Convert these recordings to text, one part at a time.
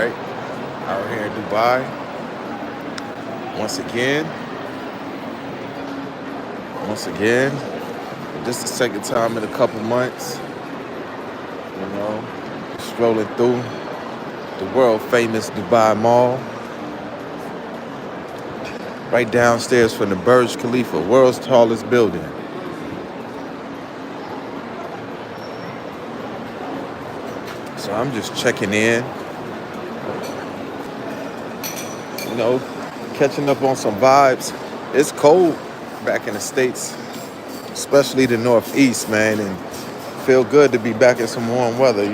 right? Out here in Dubai. Once again, just the second time in a couple months, strolling through the world famous Dubai Mall, right downstairs from the Burj Khalifa, world's tallest building. So I'm just checking in, catching up on some vibes. It's cold back in the States, especially the Northeast, man, and feel good to be back in some warm weather.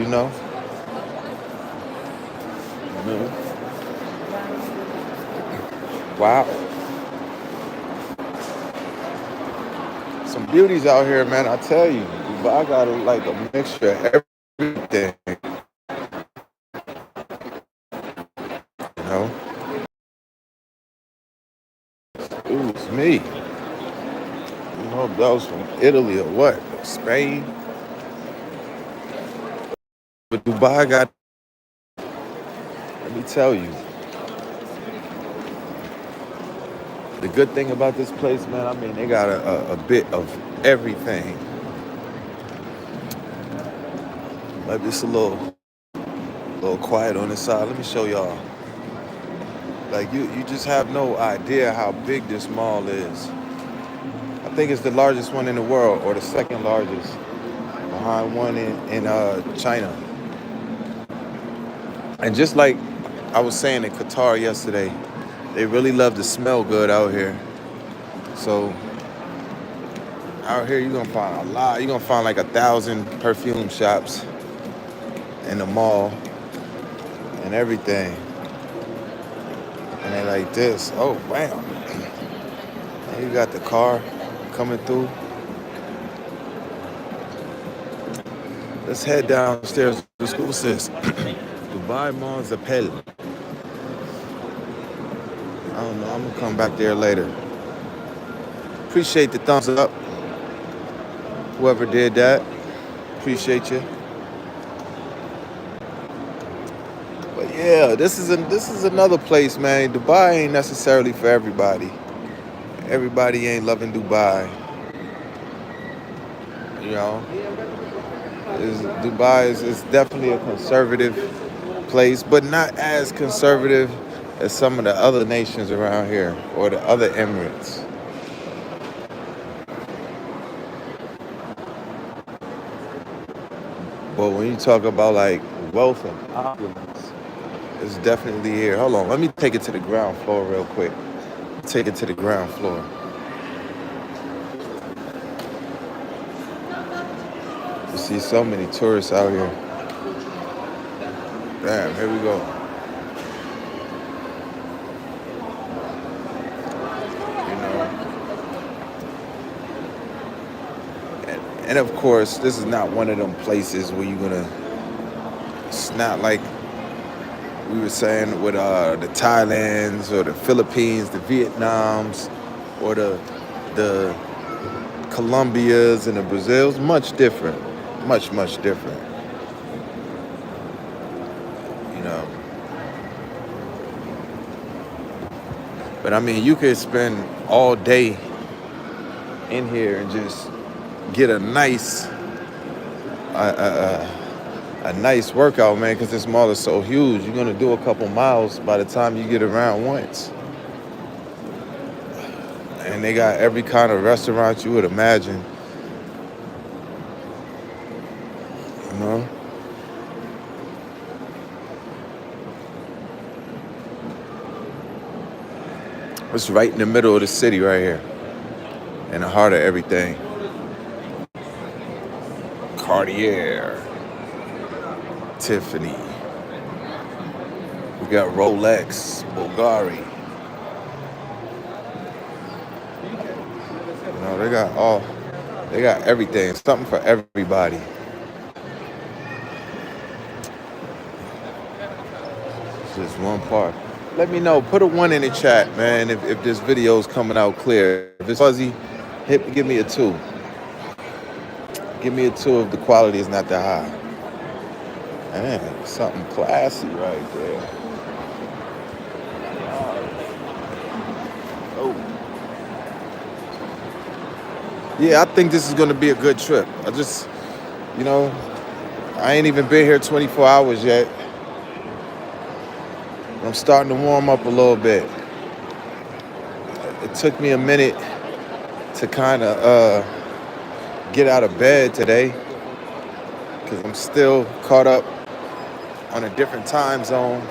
Wow. Some beauties out here, man, I tell you. Dubai got like a mixture of everything, you know? Ooh, it's me. If that was from Italy or what? Spain? But Dubai got, let me tell you, the good thing about this place, man, I mean, they got a bit of everything. Maybe it's a little quiet on this side. Let me show y'all. Like, you just have no idea how big this mall is. I think it's the largest one in the world, or the second largest, behind one in China. And just like I was saying in Qatar yesterday, they really love to smell good out here. So out here you're gonna find a lot. You're gonna find like 1,000 perfume shops in the mall and everything. And they like this. Oh, wow. And you got the car coming through. Let's head downstairs to the school sis. Dubai Mall's Appel. I don't know. I'm going to come back there later. Appreciate the thumbs up. Whoever did that. Appreciate you. But yeah, this is another place, man. Dubai ain't necessarily for everybody. Everybody ain't loving Dubai. Dubai is definitely a conservative place, but not as conservative as some of the other nations around here or the other Emirates. But when you talk about like wealth and opulence, it's definitely here. Hold on, let me take it to the ground floor real quick. Take it to the ground floor. You see so many tourists out here. Damn, here we go. And of course, this is not one of them places where you're gonna. It's not like we were saying with the Thailands or the Philippines, the Vietnams, or the Colombias and the Brazils. Much different. Much different. But I mean, you could spend all day in here and just get a nice workout, man, because this mall is so huge. You're gonna do a couple miles by the time you get around once. And they got every kind of restaurant you would imagine. It's right in the middle of the city right here. In the heart of everything. Cartier. Tiffany. We got Rolex, Bulgari. They got everything. Something for everybody. It's just one part. Let me know. Put a 1 in the chat, man, if this video is coming out clear. If it's fuzzy, give me a 2. Give me a 2 if the quality is not that high. Man, something classy right there. Oh, yeah, I think this is gonna be a good trip. You know, I ain't even been here 24 hours yet. I'm starting to warm up a little bit. It took me a minute to kind of get out of bed today because I'm still caught up on a different time zone.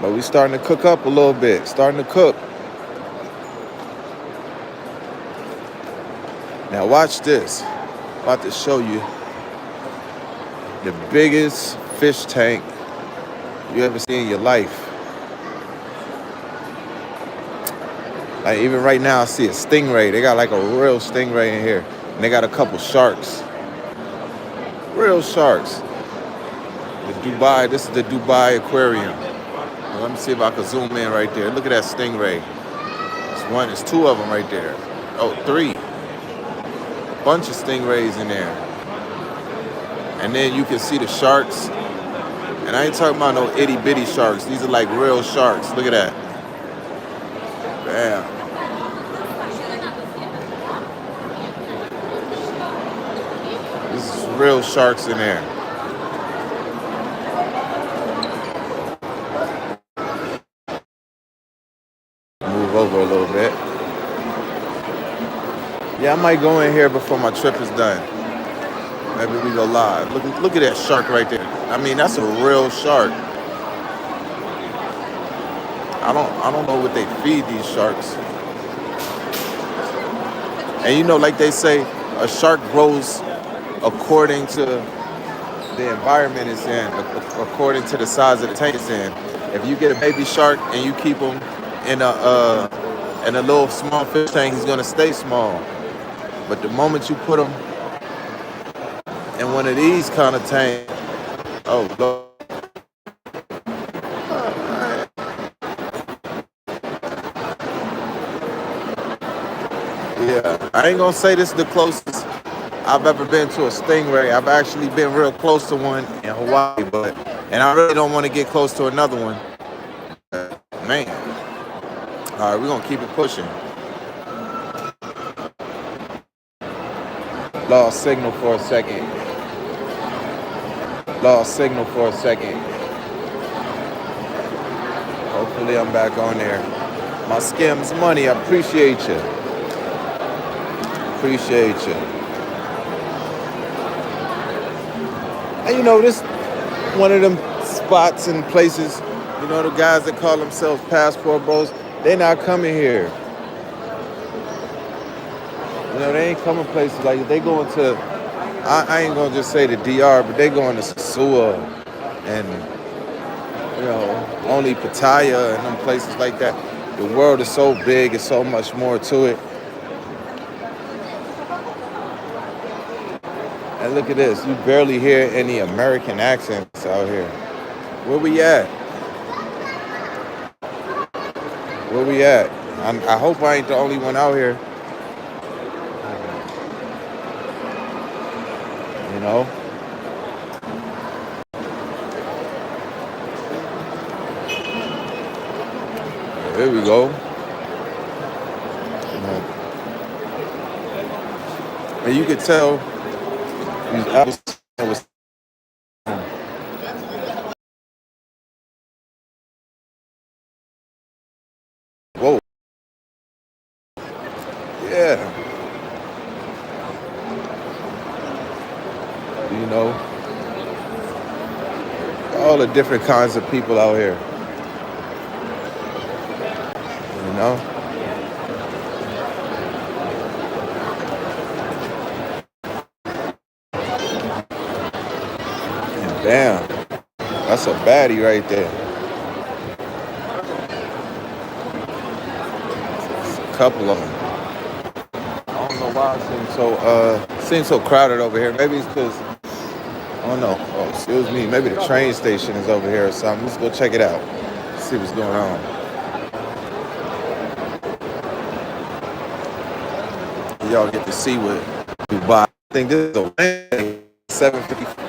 But we starting to cook up a little bit. Starting to cook. Now watch this. I'm about to show you the biggest fish tank you ever seen in your life. Like even right now I see a stingray. They got like a real stingray in here. And they got a couple sharks. Real sharks. This is the Dubai Aquarium. Now, let me see if I can zoom in right there. Look at that stingray. It's two of them right there. Oh, three. Bunch of stingrays in there. And then you can see the sharks. And I ain't talking about no itty bitty sharks. These are like real sharks. Look at that. Bam. This is real sharks in there. Move over a little bit. Yeah, I might go in here before my trip is done. Maybe we go live. Look at that shark right there. I mean, that's a real shark. I don't know what they feed these sharks. And you know, like they say, a shark grows according to the environment it's in, according to the size of the tank it's in. If you get a baby shark and you keep him in a little small fish tank, he's gonna stay small. But the moment you put him in one of these kind of tanks, oh Lord. Yeah, I ain't gonna say this is the closest I've ever been to a stingray. I've actually been real close to one in Hawaii, and I really don't want to get close to another one. Man. All right, we're gonna keep it pushing. Lost signal for a second. Hopefully I'm back on there. My Skims money, I appreciate you. And you know, this one of them spots and places, you know, the guys that call themselves passport bros, they not coming here. You know, they ain't coming places like they going to, I ain't gonna just say the DR, but they going to Sua and, you know, only Pattaya and them places like that. The world is so big, it's so much more to it. And look at this, you barely hear any American accents out here. Where we at? I hope I ain't the only one out here. You know? There we go. And you could tell these apples was whoa. Yeah. You know, all the different kinds of people out here. You know? And damn, that's a baddie right there. A couple of them. I don't know why it seems so crowded over here. Maybe it's because I don't know. Oh, excuse me. Maybe the train station is over here or something. Let's go check it out. See what's going on. Y'all get to see what Dubai. I think this is a 750